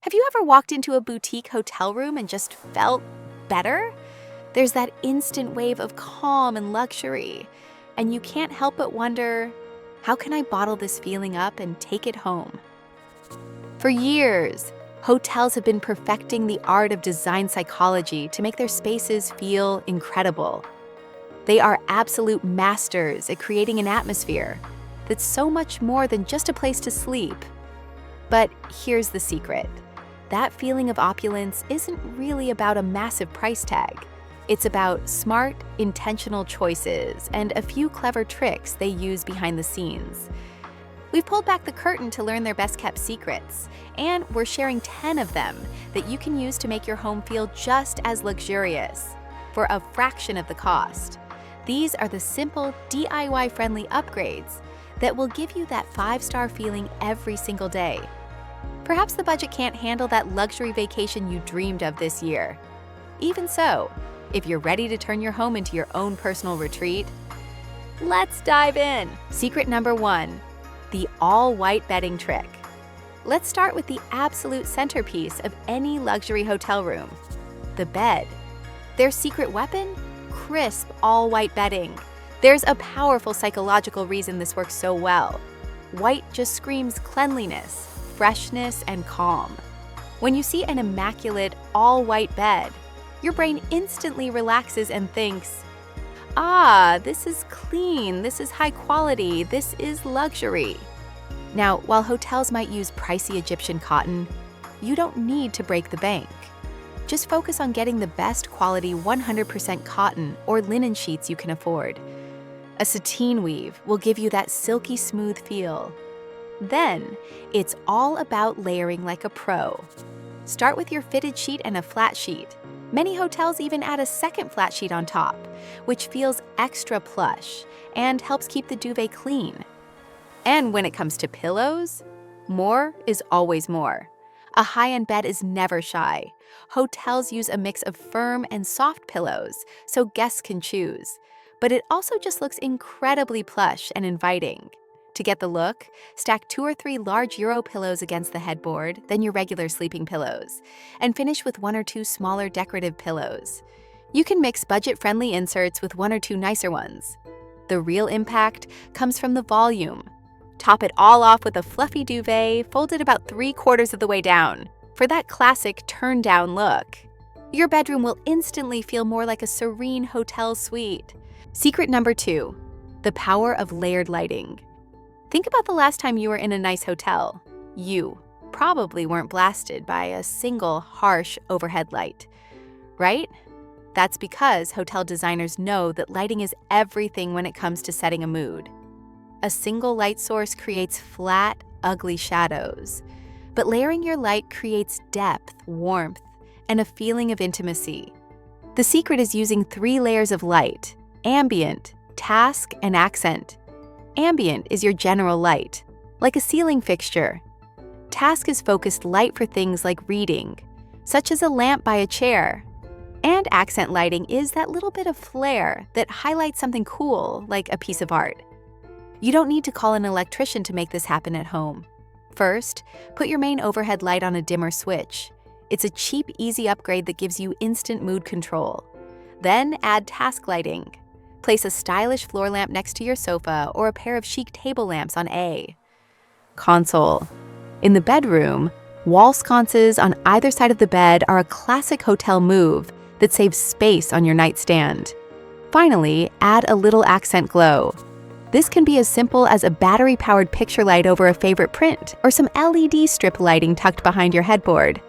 Have you ever walked into a boutique hotel room and just felt better? There's that instant wave of calm and luxury, and you can't help but wonder, how can I bottle this feeling up and take it home? For years, hotels have been perfecting the art of design psychology to make their spaces feel incredible. They are absolute masters at creating an atmosphere that's so much more than just a place to sleep. But here's the secret. That feeling of opulence isn't really about a massive price tag. It's about smart, intentional choices and a few clever tricks they use behind the scenes. We've pulled back the curtain to learn their best-kept secrets, and we're sharing 10 of them that you can use to make your home feel just as luxurious for a fraction of the cost. These are the simple, DIY-friendly upgrades that will give you that 5-star feeling every single day. Perhaps the budget can't handle that luxury vacation you dreamed of this year. Even so, if you're ready to turn your home into your own personal retreat, let's dive in. Secret number 1, the all-white bedding trick. Let's start with the absolute centerpiece of any luxury hotel room, the bed. Their secret weapon? Crisp, all-white bedding. There's a powerful psychological reason this works so well. White just screams cleanliness, freshness, and calm. When you see an immaculate, all-white bed, your brain instantly relaxes and thinks, this is clean, this is high quality, this is luxury. Now, while hotels might use pricey Egyptian cotton, you don't need to break the bank. Just focus on getting the best quality 100% cotton or linen sheets you can afford. A sateen weave will give you that silky smooth feel. Then, it's all about layering like a pro. Start with your fitted sheet and a flat sheet. Many hotels even add a second flat sheet on top, which feels extra plush and helps keep the duvet clean. And when it comes to pillows, more is always more. A high-end bed is never shy. Hotels use a mix of firm and soft pillows so guests can choose, but it also just looks incredibly plush and inviting. To get the look, stack 2 or 3 large Euro pillows against the headboard, then your regular sleeping pillows, and finish with 1 or 2 smaller decorative pillows. You can mix budget-friendly inserts with 1 or 2 nicer ones. The real impact comes from the volume. Top it all off with a fluffy duvet folded about 3/4 of the way down for that classic turn-down look. Your bedroom will instantly feel more like a serene hotel suite. Secret number 2, the power of layered lighting. Think about the last time you were in a nice hotel. You probably weren't blasted by a single harsh overhead light, right? That's because hotel designers know that lighting is everything when it comes to setting a mood. A single light source creates flat, ugly shadows, but layering your light creates depth, warmth, and a feeling of intimacy. The secret is using 3 layers of light: ambient, task, and accent. Ambient is your general light, like a ceiling fixture. Task is focused light for things like reading, such as a lamp by a chair. And accent lighting is that little bit of flair that highlights something cool, like a piece of art. You don't need to call an electrician to make this happen at home. First, put your main overhead light on a dimmer switch. It's a cheap, easy upgrade that gives you instant mood control. Then add task lighting. Place a stylish floor lamp next to your sofa or a pair of chic table lamps on A. Console. In the bedroom, wall sconces on either side of the bed are a classic hotel move that saves space on your nightstand. Finally, add a little accent glow. This can be as simple as a battery-powered picture light over a favorite print or some LED strip lighting tucked behind your headboard.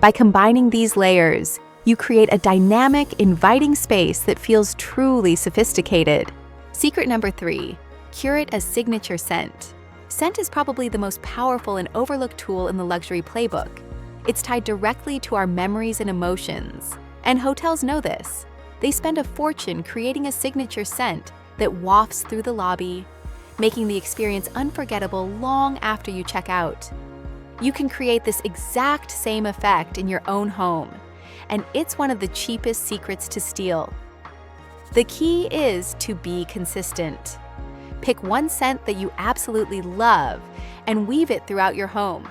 By combining these layers, you create a dynamic, inviting space that feels truly sophisticated. Secret number 3, curate a signature scent. Scent is probably the most powerful and overlooked tool in the luxury playbook. It's tied directly to our memories and emotions, and hotels know this. They spend a fortune creating a signature scent that wafts through the lobby, making the experience unforgettable long after you check out. You can create this exact same effect in your own home, and it's one of the cheapest secrets to steal. The key is to be consistent. Pick one scent that you absolutely love and weave it throughout your home.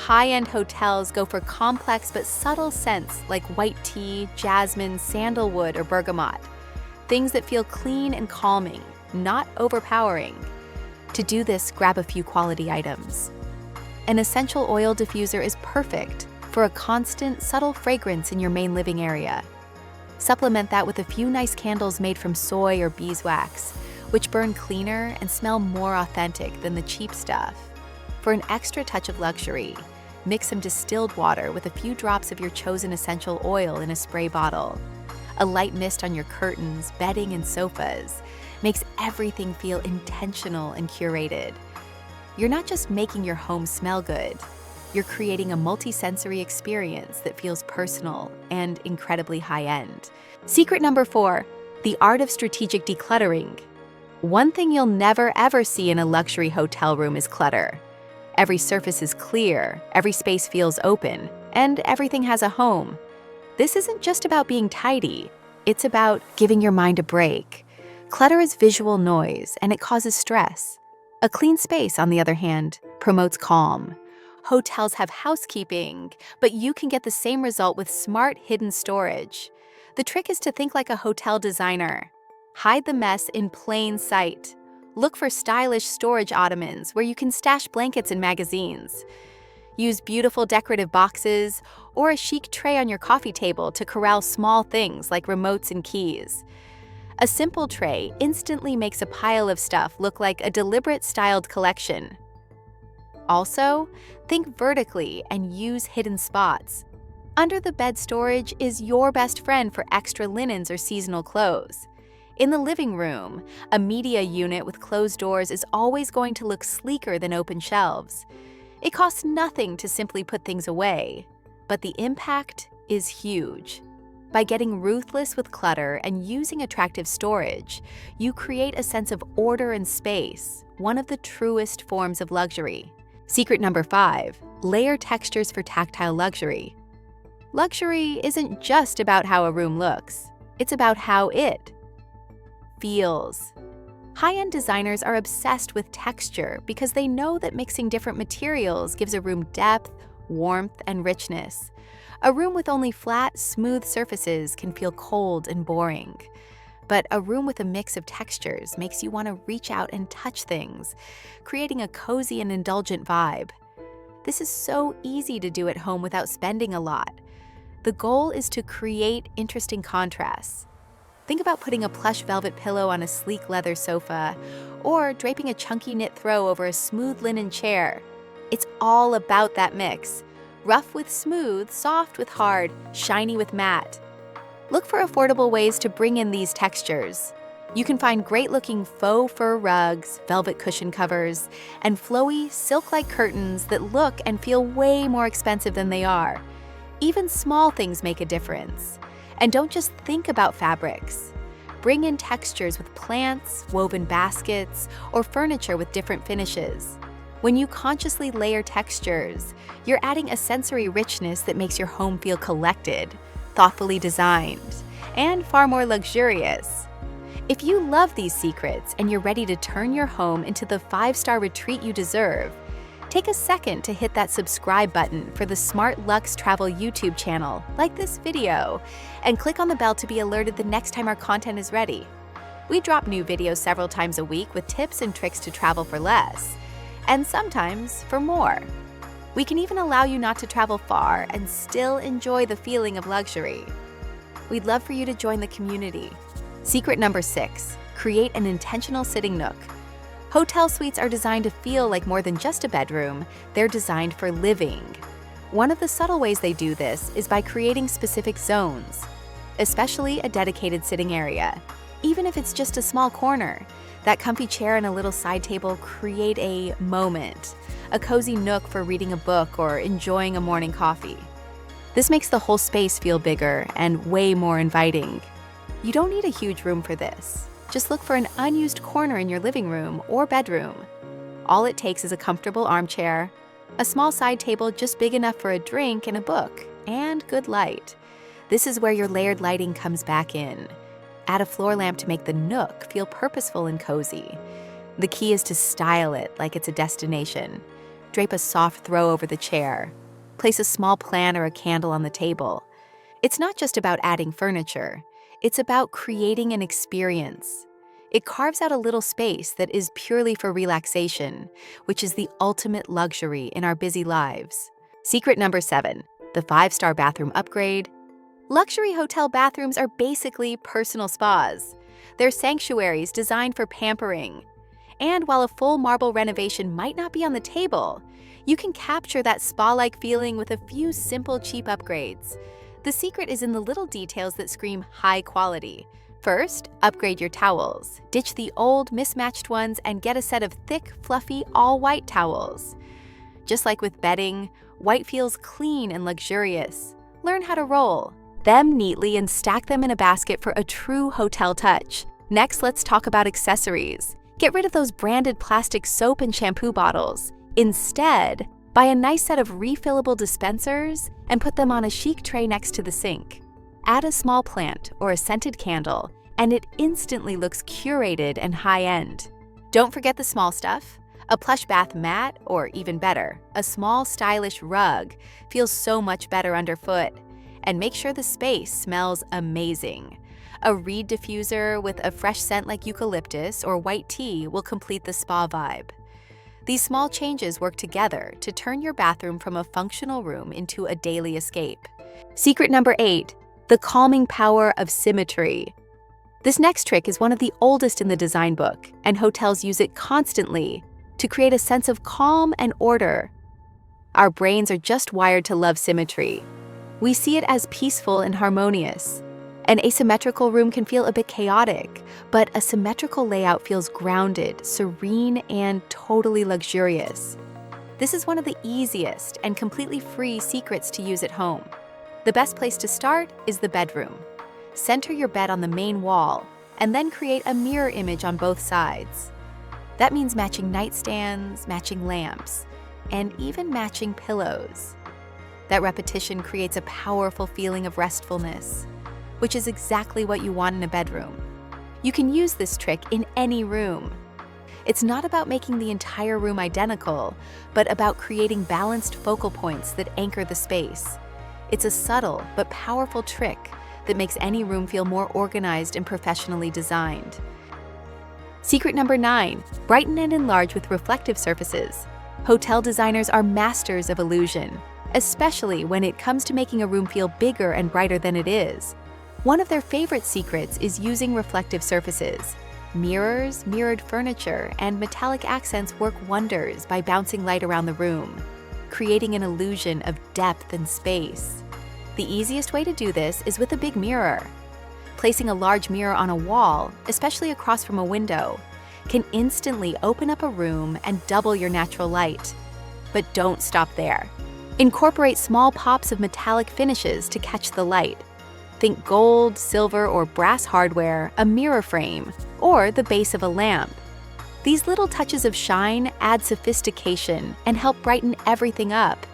High-end hotels go for complex but subtle scents like white tea, jasmine, sandalwood, or bergamot. Things that feel clean and calming, not overpowering. To do this, grab a few quality items. An essential oil diffuser is perfect for a constant, subtle fragrance in your main living area. Supplement that with a few nice candles made from soy or beeswax, which burn cleaner and smell more authentic than the cheap stuff. For an extra touch of luxury, mix some distilled water with a few drops of your chosen essential oil in a spray bottle. A light mist on your curtains, bedding, and sofas makes everything feel intentional and curated. You're not just making your home smell good, you're creating a multi-sensory experience that feels personal and incredibly high-end. Secret number 4, the art of strategic decluttering. One thing you'll never ever see in a luxury hotel room is clutter. Every surface is clear, every space feels open, and everything has a home. This isn't just about being tidy, it's about giving your mind a break. Clutter is visual noise, and it causes stress. A clean space, on the other hand, promotes calm. Hotels have housekeeping, but you can get the same result with smart hidden storage. The trick is to think like a hotel designer. Hide the mess in plain sight. Look for stylish storage ottomans where you can stash blankets and magazines. Use beautiful decorative boxes or a chic tray on your coffee table to corral small things like remotes and keys. A simple tray instantly makes a pile of stuff look like a deliberate styled collection. Also, think vertically and use hidden spots. Under the bed storage is your best friend for extra linens or seasonal clothes. In the living room, a media unit with closed doors is always going to look sleeker than open shelves. It costs nothing to simply put things away, but the impact is huge. By getting ruthless with clutter and using attractive storage, you create a sense of order and space, one of the truest forms of luxury. Secret number 5, layer textures for tactile luxury. Luxury isn't just about how a room looks, it's about how it feels. High-end designers are obsessed with texture because they know that mixing different materials gives a room depth, warmth, and richness. A room with only flat, smooth surfaces can feel cold and boring. But a room with a mix of textures makes you want to reach out and touch things, creating a cozy and indulgent vibe. This is so easy to do at home without spending a lot. The goal is to create interesting contrasts. Think about putting a plush velvet pillow on a sleek leather sofa, or draping a chunky knit throw over a smooth linen chair. It's all about that mix. Rough with smooth, soft with hard, shiny with matte. Look for affordable ways to bring in these textures. You can find great-looking faux fur rugs, velvet cushion covers, and flowy, silk-like curtains that look and feel way more expensive than they are. Even small things make a difference. And don't just think about fabrics. Bring in textures with plants, woven baskets, or furniture with different finishes. When you consciously layer textures, you're adding a sensory richness that makes your home feel collected, thoughtfully designed, and far more luxurious. If you love these secrets and you're ready to turn your home into the 5-star retreat you deserve, take a second to hit that subscribe button for the Smart Luxe Travel YouTube channel, like this video, and click on the bell to be alerted the next time our content is ready. We drop new videos several times a week with tips and tricks to travel for less, and sometimes for more. We can even allow you not to travel far and still enjoy the feeling of luxury. We'd love for you to join the community. Secret number 6, create an intentional sitting nook. Hotel suites are designed to feel like more than just a bedroom, they're designed for living. One of the subtle ways they do this is by creating specific zones, especially a dedicated sitting area. Even if it's just a small corner, that comfy chair and a little side table create a moment, a cozy nook for reading a book or enjoying a morning coffee. This makes the whole space feel bigger and way more inviting. You don't need a huge room for this. Just look for an unused corner in your living room or bedroom. All it takes is a comfortable armchair, a small side table just big enough for a drink and a book, and good light. This is where your layered lighting comes back in. Add a floor lamp to make the nook feel purposeful and cozy. The key is to style it like it's a destination. Drape a soft throw over the chair. Place a small plant or a candle on the table. It's not just about adding furniture. It's about creating an experience. It carves out a little space that is purely for relaxation, which is the ultimate luxury in our busy lives. Secret number 7, the 5-star bathroom upgrade. Luxury hotel bathrooms are basically personal spas. They're sanctuaries designed for pampering. And while a full marble renovation might not be on the table, you can capture that spa-like feeling with a few simple, cheap upgrades. The secret is in the little details that scream high quality. First, upgrade your towels. Ditch the old, mismatched ones and get a set of thick, fluffy, all-white towels. Just like with bedding, white feels clean and luxurious. Learn how to roll them neatly and stack them in a basket for a true hotel touch. Next, let's talk about accessories. Get rid of those branded plastic soap and shampoo bottles. Instead, buy a nice set of refillable dispensers and put them on a chic tray next to the sink. Add a small plant or a scented candle, and it instantly looks curated and high-end. Don't forget the small stuff. A plush bath mat, or even better, a small stylish rug feels so much better underfoot. And make sure the space smells amazing. A reed diffuser with a fresh scent like eucalyptus or white tea will complete the spa vibe. These small changes work together to turn your bathroom from a functional room into a daily escape. Secret number 8, the calming power of symmetry. This next trick is one of the oldest in the design book, and hotels use it constantly to create a sense of calm and order. Our brains are just wired to love symmetry. We see it as peaceful and harmonious. An asymmetrical room can feel a bit chaotic, but a symmetrical layout feels grounded, serene, and totally luxurious. This is one of the easiest and completely free secrets to use at home. The best place to start is the bedroom. Center your bed on the main wall, and then create a mirror image on both sides. That means matching nightstands, matching lamps, and even matching pillows. That repetition creates a powerful feeling of restfulness, which is exactly what you want in a bedroom. You can use this trick in any room. It's not about making the entire room identical, but about creating balanced focal points that anchor the space. It's a subtle but powerful trick that makes any room feel more organized and professionally designed. Secret number 9, brighten and enlarge with reflective surfaces. Hotel designers are masters of illusion, especially when it comes to making a room feel bigger and brighter than it is. One of their favorite secrets is using reflective surfaces. Mirrors, mirrored furniture, and metallic accents work wonders by bouncing light around the room, creating an illusion of depth and space. The easiest way to do this is with a big mirror. Placing a large mirror on a wall, especially across from a window, can instantly open up a room and double your natural light. But don't stop there. Incorporate small pops of metallic finishes to catch the light. Think gold, silver, or brass hardware, a mirror frame, or the base of a lamp. These little touches of shine add sophistication and help brighten everything up.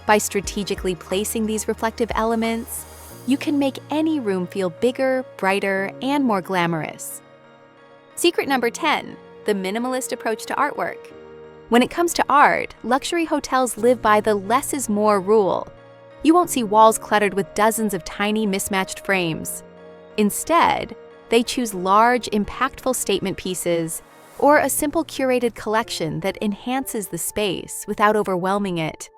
By strategically placing these reflective elements, you can make any room feel bigger, brighter, and more glamorous. Secret number 10, the minimalist approach to artwork. When it comes to art, luxury hotels live by the less is more rule. You won't see walls cluttered with dozens of tiny, mismatched frames. Instead, they choose large, impactful statement pieces or a simple curated collection that enhances the space without overwhelming it.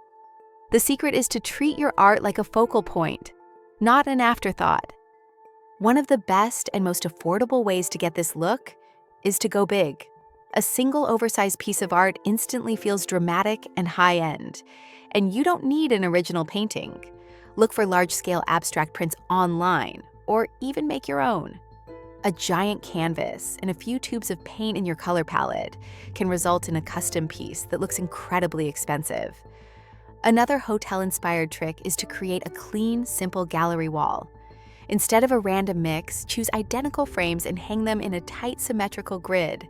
The secret is to treat your art like a focal point, not an afterthought. One of the best and most affordable ways to get this look is to go big. A single oversized piece of art instantly feels dramatic and high-end, and you don't need an original painting. Look for large-scale abstract prints online, or even make your own. A giant canvas and a few tubes of paint in your color palette can result in a custom piece that looks incredibly expensive. Another hotel-inspired trick is to create a clean, simple gallery wall. Instead of a random mix, choose identical frames and hang them in a tight, symmetrical grid.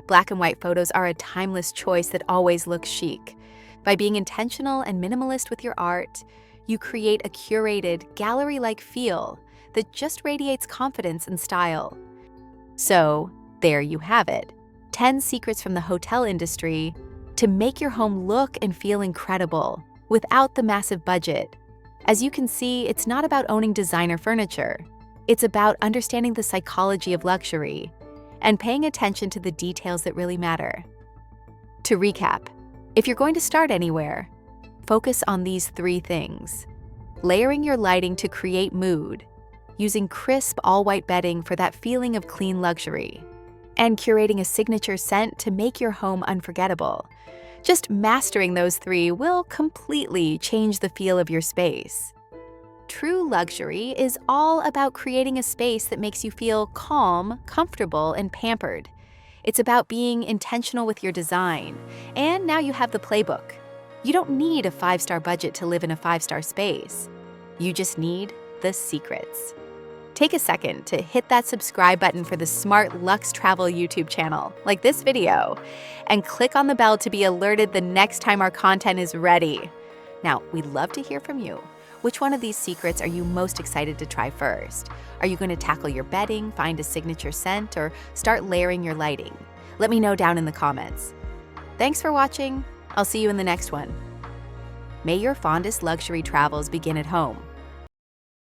Black and white photos are a timeless choice that always looks chic. By being intentional and minimalist with your art, you create a curated, gallery-like feel that just radiates confidence and style. So, there you have it. 10 secrets from the hotel industry to make your home look and feel incredible without the massive budget. As you can see, it's not about owning designer furniture. It's about understanding the psychology of luxury and paying attention to the details that really matter. To recap, if you're going to start anywhere, focus on these 3 things. Layering your lighting to create mood, using crisp all-white bedding for that feeling of clean luxury, and curating a signature scent to make your home unforgettable. Just mastering those 3 will completely change the feel of your space. True luxury is all about creating a space that makes you feel calm, comfortable, and pampered. It's about being intentional with your design. And now you have the playbook. You don't need a 5-star budget to live in a 5-star space. You just need the secrets. Take a second to hit that subscribe button for the Smart Luxe Travel YouTube channel, like this video, and click on the bell to be alerted the next time our content is ready. Now, we'd love to hear from you. Which one of these secrets are you most excited to try first? Are you going to tackle your bedding, find a signature scent, or start layering your lighting? Let me know down in the comments. Thanks for watching. I'll see you in the next one. May your fondest luxury travels begin at home.